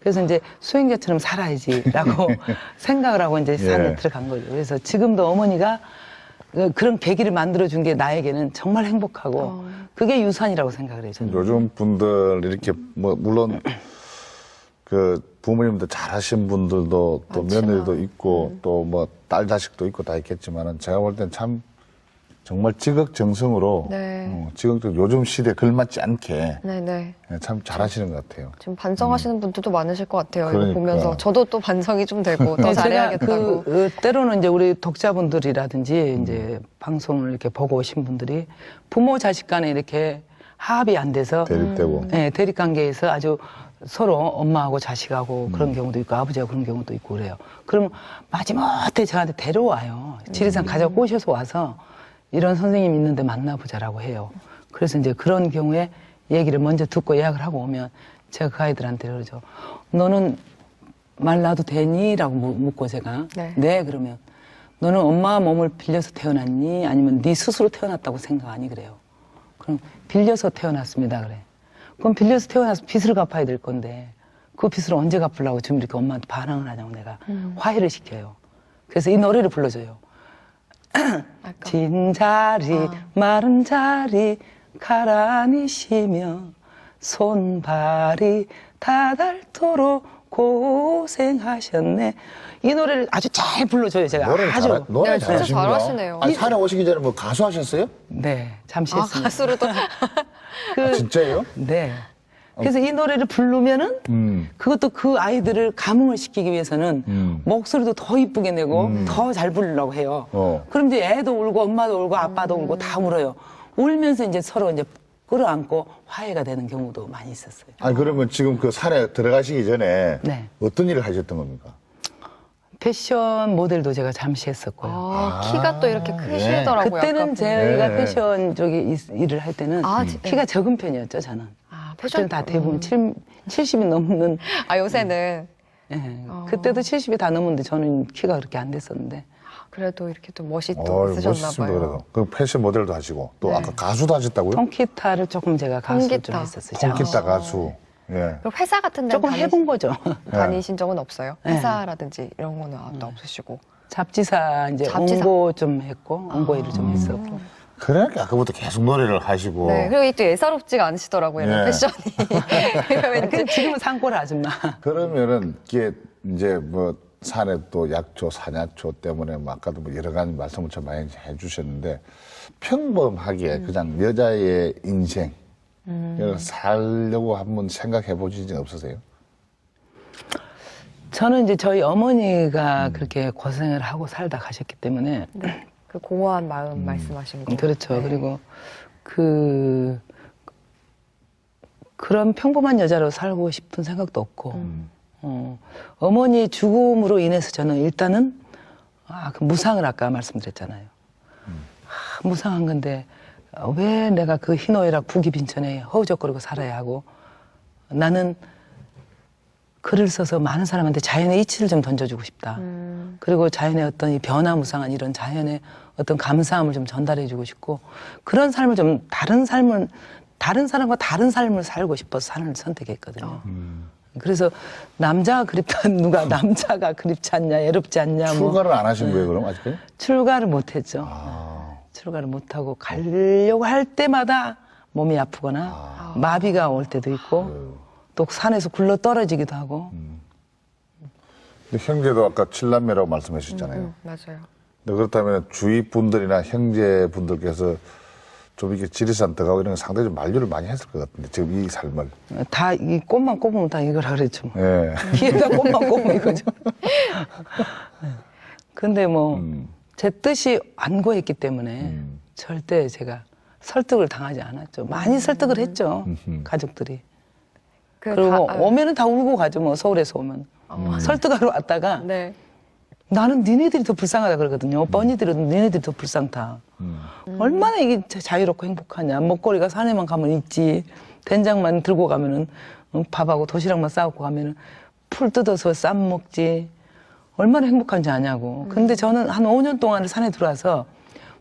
그래서 이제 수행자처럼 살아야지라고 생각을 하고 이제 산에 예. 들어간 거죠. 그래서 지금도 어머니가 그런 계기를 만들어준 게 나에게는 정말 행복하고 그게 유산이라고 생각을 해요. 저는. 요즘 분들 이렇게 뭐 물론 그 부모님들 잘하신 분들도 또 많지만. 며느리도 있고 또 뭐 딸 자식도 있고 다 있겠지만은 제가 볼 땐 참 정말 지극정성으로 네. 지극정 요즘 시대에 걸맞지 않게 네네. 참 잘하시는 것 같아요. 지금 반성하시는 분들도 많으실 것 같아요. 이거 그러니까. 보면서 저도 또 반성이 좀 되고 더 네, 제가 잘해야겠다고. 때로는 이제 우리 독자분들이라든지 이제 방송을 이렇게 보고 오신 분들이 부모 자식 간에 이렇게 합이 안 돼서 대립되고. 네, 대립 관계에서 아주 서로 엄마하고 자식하고 그런 경우도 있고 아버지하고 그런 경우도 있고 그래요. 그럼 마지못해 저한테 데려와요. 지리산 가족 꼬셔서 와서 이런 선생님 있는데 만나보자라고 해요. 그래서 이제 그런 경우에 얘기를 먼저 듣고 예약을 하고 오면 제가 그 아이들한테 그러죠. 너는 말 놔도 되니? 라고 묻고 제가 네. 그러면 너는 엄마 몸을 빌려서 태어났니? 아니면 네 스스로 태어났다고 생각하니? 그래요. 그럼 빌려서 태어났습니다. 그래. 그럼 빌려서 태어나서 빚을 갚아야 될 건데 그 빚을 언제 갚으려고 지금 이렇게 엄마한테 반항을 하냐고 내가 화해를 시켜요. 그래서 이 노래를 불러줘요. 진 자리 마른 자리 가라니 쉬며 손발이 다 닳도록 고생하셨네. 이 노래를 아주 잘 불러줘요. 제가 아주. 노래 네, 진짜 잘하시는구나. 잘하시네요. 아니, 산에 오시기 전에 뭐 가수 하셨어요? 네, 잠시 아, 했습니다. 가수로도. 아, 진짜예요? 네. 그래서 이 노래를 부르면은 그것도 그 아이들을 감흥을 시키기 위해서는 목소리도 더 이쁘게 내고 더 잘 부르려고 해요. 그럼 이제 애도 울고 엄마도 울고 아빠도 울고 다 울어요. 울면서 이제 서로 이제 끌어안고 화해가 되는 경우도 많이 있었어요. 아니, 그러면 지금 그 산에 들어가시기 전에 네. 어떤 일을 하셨던 겁니까? 패션 모델도 제가 잠시 했었고요. 아, 키가 또 이렇게 크시더라고요. 그때는 아까 제가 네. 패션 쪽에 일을 할 때는 아, 키가 적은 편이었죠, 저는. 아, 그때는 다 대부분 70이 넘는. 아, 요새는. 예. 그때도 70이 다 넘었는데 저는 키가 그렇게 안 됐었는데. 그래도 이렇게 또 멋이 또 있으셨나 멋있습니다, 봐요. 그래도. 그 패션 모델도 하시고, 또 네. 아까 가수도 하셨다고요? 통기타를 조금 제가 가수 좀 통기타. 했었어요. 통기타 가수. 예. 그럼 회사 같은 데 조금 해본 거죠. 다니신 적은 없어요? 네. 회사라든지 이런 거는 또 없으시고. 잡지사 이제 잡지사. 홍보 좀 했고, 홍보 일을 좀 했었고. 그러니까 아까부터 계속 노래를 하시고. 네, 그리고 이게 또 예사롭지가 않으시더라고요, 이런 예. 패션이. 그러면 이제 근데 지금은 산골 아줌마. 그러면은 이게 이제 뭐 산에 또 약초, 산야초 때문에 뭐 아까도 뭐 여러 가지 말씀을 참 많이 해주셨는데 평범하게 그냥 여자의 인생 을 살려고 한번 생각해 보신 적 없으세요? 저는 이제 저희 어머니가 그렇게 고생을 하고 살다 가셨기 때문에. 네, 그 공허한 마음 말씀하신 거. 그렇죠. 네. 그리고 그런 평범한 여자로 살고 싶은 생각도 없고, 어머니의 죽음으로 인해서 저는 일단은, 그 무상을 아까 말씀드렸잖아요. 무상한 건데, 왜 내가 그 희노애락 부귀빈천에 허우적거리고 살아야 하고, 나는 글을 써서 많은 사람한테 자연의 이치를 좀 던져주고 싶다. 그리고 자연의 어떤 이 변화무쌍한 이런 자연의 어떤 감사함을 좀 전달해주고 싶고, 그런 삶을 좀 다른 사람과 다른 삶을 살고 싶어서 산을 선택했거든요. 그래서 남자가 그립다 누가 남자가 그립지 않냐, 애롭지 않냐. 출가를 안 하신 거예요, 그럼 아직까지? 출가를 못했죠. 출가를 못하고 가려고 할 때마다 몸이 아프거나 마비가 올 때도 있고 또 산에서 굴러 떨어지기도 하고. 근데 형제도 아까 칠남매라고 말씀하셨잖아요. 맞아요. 근데 그렇다면 주위 분들이나 형제 분들께서 좀 이렇게 지리산 들어가고 이런 거 상당히 좀 만류를 많이 했을 것 같은데 지금 이 삶을. 다 이 꽃만 꼽으면 다 이거라 그랬죠. 뭐. 예. 귀에다 꽃만 꼽으면 이거죠. 근데 뭐 제 뜻이 완고했기 때문에 절대 제가 설득을 당하지 않았죠. 많이 설득을 했죠. 가족들이. 그리고 오면은 다 울고 가죠. 뭐 서울에서 오면. 설득하러 왔다가 네. 나는 니네들이 더 불쌍하다 그러거든요. 오빠 언니들은 니네들이 더 불쌍다. 얼마나 이게 자유롭고 행복하냐. 먹거리가 산에만 가면 있지. 된장만 들고 가면은 밥하고 도시락만 싸갖고 가면은 풀 뜯어서 쌈 먹지. 얼마나 행복한지 아냐고. 근데 저는 한 5년 동안을 산에 들어와서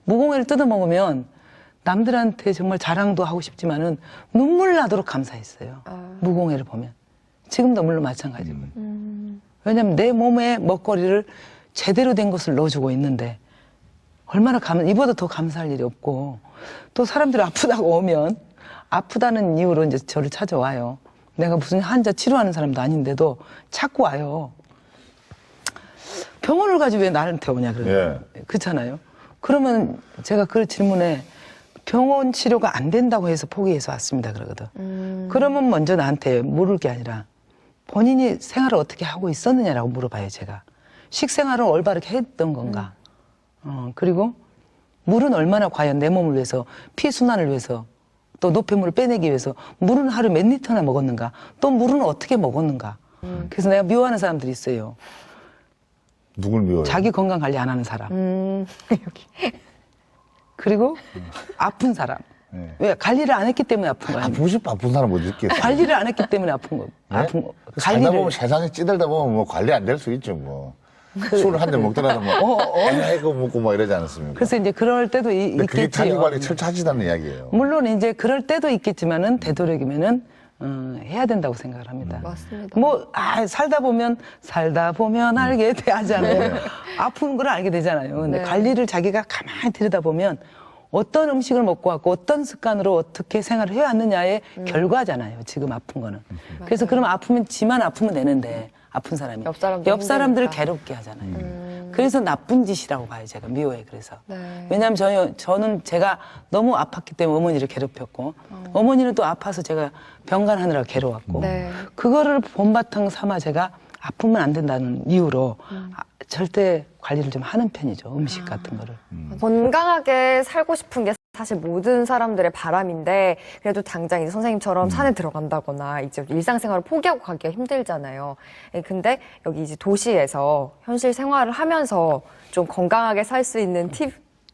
무공해를 뜯어 먹으면 남들한테 정말 자랑도 하고 싶지만은 눈물 나도록 감사했어요. 무공해를 보면. 지금도 물론 마찬가지고요. 왜냐면 내 몸에 먹거리를 제대로 된 것을 넣어주고 있는데 얼마나 이보다 더 감사할 일이 없고, 또 사람들이 아프다고 오면 아프다는 이유로 이제 저를 찾아와요. 내가 무슨 환자 치료하는 사람도 아닌데도 자꾸 와요. 병원을 가지고 왜 나한테 오냐 그러면 그렇잖아요. 그러면 제가 그 질문에 병원 치료가 안 된다고 해서 포기해서 왔습니다 그러거든. 그러면 먼저 나한테 물을 게 아니라 본인이 생활을 어떻게 하고 있었느냐라고 물어봐요 제가. 식생활을 올바르게 했던 건가. 그리고 물은 얼마나 과연 내 몸을 위해서 피순환을 위해서 또 노폐물을 빼내기 위해서 물은 하루 몇 리터나 먹었는가. 또 물은 어떻게 먹었는가. 그래서 내가 미워하는 사람들이 있어요. 누굴 미워요? 자기 건강 관리 안 하는 사람. 여기. 그리고 아픈 사람. 네. 왜? 관리를 안 했기 때문에 아픈 거야. 아프고 싶어 아픈 사람 어디 있겠어? 관리를 안 했기 때문에 아픈 거. 아픈 거. 살다 보면 세상에 찌들다 보면 뭐 관리 안 될 수 있죠 뭐. 술을 한 잔 먹더라도 뭐 이거 먹고 뭐 이러지 않았습니까? 그래서 이제 그럴 때도 근데 그게 자기 있겠지요. 관리 철저하지다는 이야기예요. 물론 이제 그럴 때도 있겠지만은 되도록이면은 해야 된다고 생각을 합니다. 맞습니다. 뭐 살다 보면 알게 돼 하잖아요. 아픈 걸 알게 되잖아요. 근데 네. 관리를 자기가 가만히 들여다보면 어떤 음식을 먹고 왔고 어떤 습관으로 어떻게 생활을 해왔느냐의 결과잖아요. 지금 아픈 거는. 그래서 그러면 아프면 지만 아프면 되는데 아픈 사람이 옆 사람도 옆 사람들을 힘드니까. 괴롭게 하잖아요. 그래서 나쁜 짓이라고 봐요. 제가 미워해. 그래서 네. 왜냐하면 저는 제가 너무 아팠기 때문에 어머니를 괴롭혔고 어머니는 또 아파서 제가 병간하느라 괴로웠고 네. 그거를 본바탕 삼아 제가 아프면 안 된다는 이유로 절대 관리를 좀 하는 편이죠. 음식 같은 거를. 건강하게 살고 싶은 게 사실 모든 사람들의 바람인데 그래도 당장 이제 선생님처럼 산에 들어간다거나 이제 일상생활을 포기하고 가기가 힘들잖아요. 근데 여기 이제 도시에서 현실 생활을 하면서 좀 건강하게 살 수 있는 팁이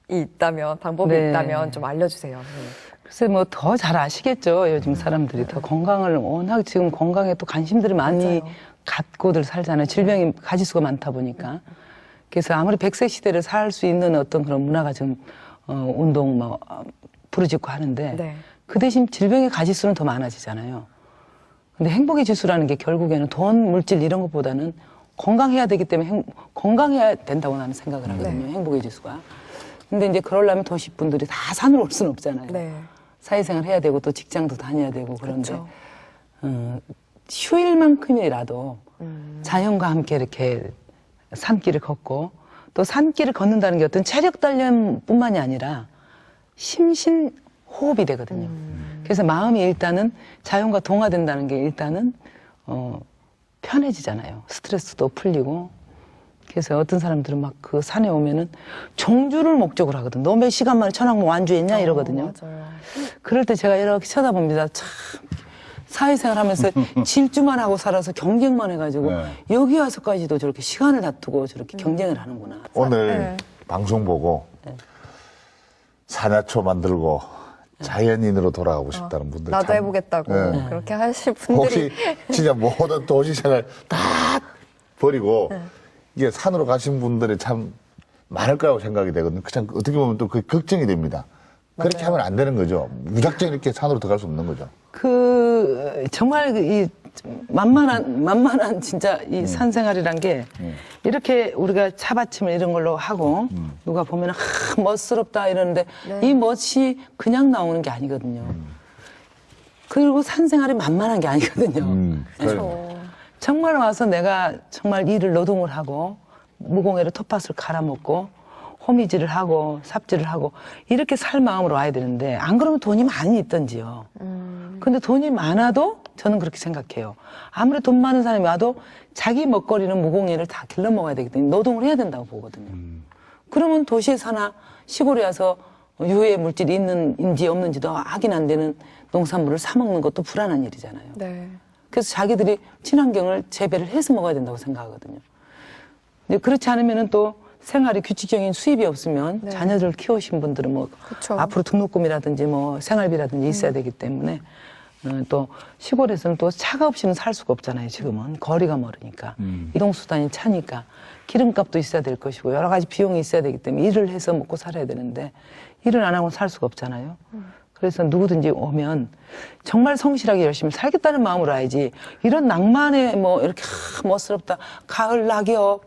있다면 방법이 네. 있다면 좀 알려주세요. 글쎄 뭐 더 잘 아시겠죠. 요즘 사람들이 더 건강을 워낙 지금 건강에 또 관심들이 많이 맞아요. 갖고들 살잖아요. 질병이 가지수가 많다 보니까. 그래서 아무리 100세 시대를 살 수 있는 어떤 그런 문화가 지금 운동 뭐 부르짖고 하는데 네. 그 대신 질병의 가지수는 더 많아지잖아요. 근데 행복의 지수라는 게 결국에는 돈, 물질 이런 것보다는 건강해야 되기 때문에 건강해야 된다고 나는 생각을 하거든요. 네. 행복의 지수가. 근데 이제 그러려면 도시분들이 다 산으로 올 수는 없잖아요. 네. 사회생활 해야 되고 또 직장도 다녀야 되고 그런데 그렇죠. 휴일만큼이라도 자연과 함께 이렇게 산길을 걷고 또 산길을 걷는다는 게 어떤 체력 단련뿐만이 아니라 심신 호흡이 되거든요. 그래서 마음이 일단은 자연과 동화된다는 게 일단은 편해지잖아요. 스트레스도 풀리고. 그래서 어떤 사람들은 막 그 산에 오면은 종주를 목적으로 하거든. 너 몇 시간 만에 천왕봉 완주했냐 이러거든요. 맞아요. 그럴 때 제가 이렇게 쳐다봅니다. 참 사회생활 하면서 질주만 하고 살아서 경쟁만 해가지고 네. 여기 와서까지도 저렇게 시간을 다투고 저렇게 경쟁을 하는구나. 오늘 네. 방송 보고 산야초 만들고 자연인으로 돌아가고 싶다는 분들 나도 참- 해보겠다고 네. 그렇게 하실 분들이 혹시 진짜 모든 도시 생활 다 버리고 네. 이게 산으로 가신 분들이 참 많을 거라고 생각이 되거든요. 그냥 어떻게 보면 또 그 걱정이 됩니다. 그렇게 하면 안 되는 거죠. 무작정 이렇게 산으로 들어갈 수 없는 거죠. 정말 이 만만한 진짜 이 산생활이란 게 이렇게 우리가 차받침을 이런 걸로 하고 누가 보면 멋스럽다 이러는데 이 멋이 그냥 나오는 게 아니거든요. 그리고 산생활이 만만한 게 아니거든요. 그렇죠. 정말 와서 내가 정말 일을 노동을 하고 무공해로 텃밭을 갈아먹고 호미질을 하고 삽질을 하고 이렇게 살 마음으로 와야 되는데 안 그러면 돈이 많이 있던지요. 근데 돈이 많아도 저는 그렇게 생각해요. 아무리 돈 많은 사람이 와도 자기 먹거리는 무공해를 다 길러 먹어야 되기 때문에 노동을 해야 된다고 보거든요. 그러면 도시에 사나 시골에 와서 유해 물질이 있는지 없는지도 확인 안 되는 농산물을 사 먹는 것도 불안한 일이잖아요. 네. 그래서 자기들이 친환경을 재배를 해서 먹어야 된다고 생각하거든요. 근데 그렇지 않으면은 또 생활이 규칙적인 수입이 없으면 네. 자녀들 키우신 분들은 뭐 그쵸. 앞으로 등록금이라든지 뭐 생활비라든지 있어야 되기 때문에 또 시골에서는 또 차가 없이는 살 수가 없잖아요. 지금은 거리가 멀으니까 이동수단이 차니까 기름값도 있어야 될 것이고 여러 가지 비용이 있어야 되기 때문에 일을 해서 먹고 살아야 되는데 일을 안 하고 살 수가 없잖아요. 그래서 누구든지 오면 정말 성실하게 열심히 살겠다는 마음으로 와야지. 이런 낭만에 뭐 이렇게 멋스럽다. 가을 낙엽.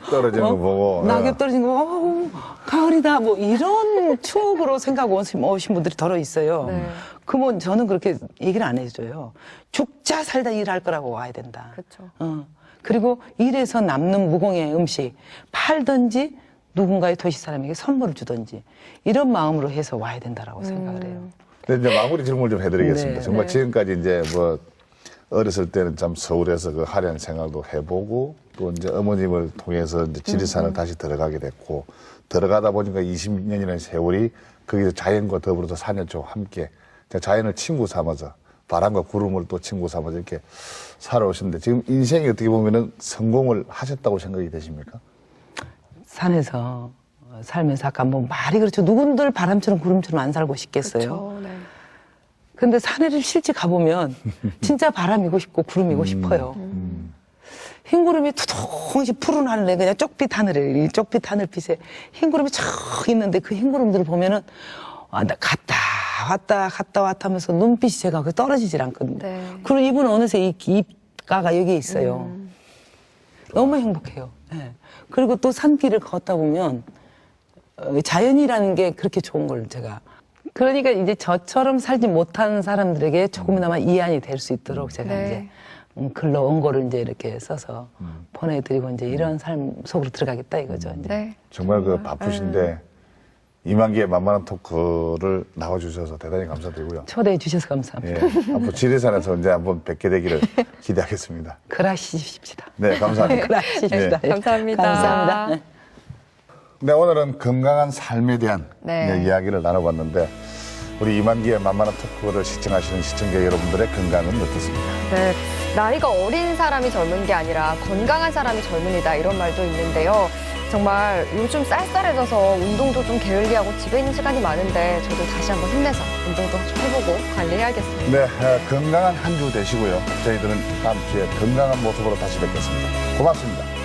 떨어지는 거 보고. 낙엽 떨어진 거, 가을이다. 뭐 이런 추억으로 생각하고 오신 분들이 더러 있어요. 네. 그러면 저는 그렇게 얘기를 안 해줘요. 죽자 살다 일할 거라고 와야 된다. 그렇죠. 그리고 일해서 남는 무공의 음식 팔든지 누군가의 도시 사람에게 선물을 주든지 이런 마음으로 해서 와야 된다라고 생각을 해요. 근데 이제 마무리 질문을 좀 해드리겠습니다. 네. 정말 네. 지금까지 이제 뭐 어렸을 때는 참 서울에서 그 화려한 생활도 해보고 또 이제 어머님을 통해서 이제 지리산을 다시 들어가게 됐고 들어가다 보니까 20년이라는 세월이 거기서 자연과 더불어서 4년초 함께 자연을 친구 삼아서 바람과 구름을 또 친구 삼아서 이렇게 살아오셨는데 지금 인생이 어떻게 보면은 성공을 하셨다고 생각이 되십니까? 산에서 살면서 아까 뭐 말이 그렇죠. 누군들 바람처럼 구름처럼 안 살고 싶겠어요. 그렇죠. 네. 근데 산에를 실제 가보면 진짜 바람이고 싶고 구름이고 싶어요. 흰 구름이 두둥이 푸른 하늘에 그냥 쪽빛 하늘에 이 쪽빛 하늘빛에 흰 구름이 쫙 있는데 그 흰 구름들을 보면은 나 갔다 왔다 하면서 눈빛이 제가 그 떨어지질 않거든요. 네. 그리고 이분은 어느새 이 입가가 여기에 있어요. 너무 행복해요. 예. 그리고 또 산길을 걷다 보면 자연이라는 게 그렇게 좋은 걸 제가 그러니까 이제 저처럼 살지 못한 사람들에게 조금이나마 이안이 될 수 있도록 제가 네. 이제 글로 원고를 이제 이렇게 써서 보내드리고 이제 이런 삶 속으로 들어가겠다 이거죠. 이제. 네. 정말 그 바쁘신데 2만 개의 만만한 토크를 나와주셔서 대단히 감사드리고요. 초대해 주셔서 감사합니다. 예, 앞으로 지리산에서 언제 한번 뵙게 되기를 기대하겠습니다. 그라시십시다. 네, 감사합니다. 그라시십시다. 네. 감사합니다. 감사합니다. 네, 오늘은 건강한 삶에 대한 네. 이야기를 나눠봤는데 우리 2만 개의 만만한 토크를 시청하시는 시청자 여러분들의 건강은 어떻습니까? 네, 나이가 어린 사람이 젊은 게 아니라 건강한 사람이 젊은이다 이런 말도 있는데요. 정말 요즘 쌀쌀해져서 운동도 좀 게을리하고 집에 있는 시간이 많은데 저도 다시 한번 힘내서 운동도 좀 해보고 관리해야겠습니다. 네, 건강한 한 주 되시고요. 저희들은 다음 주에 건강한 모습으로 다시 뵙겠습니다. 고맙습니다.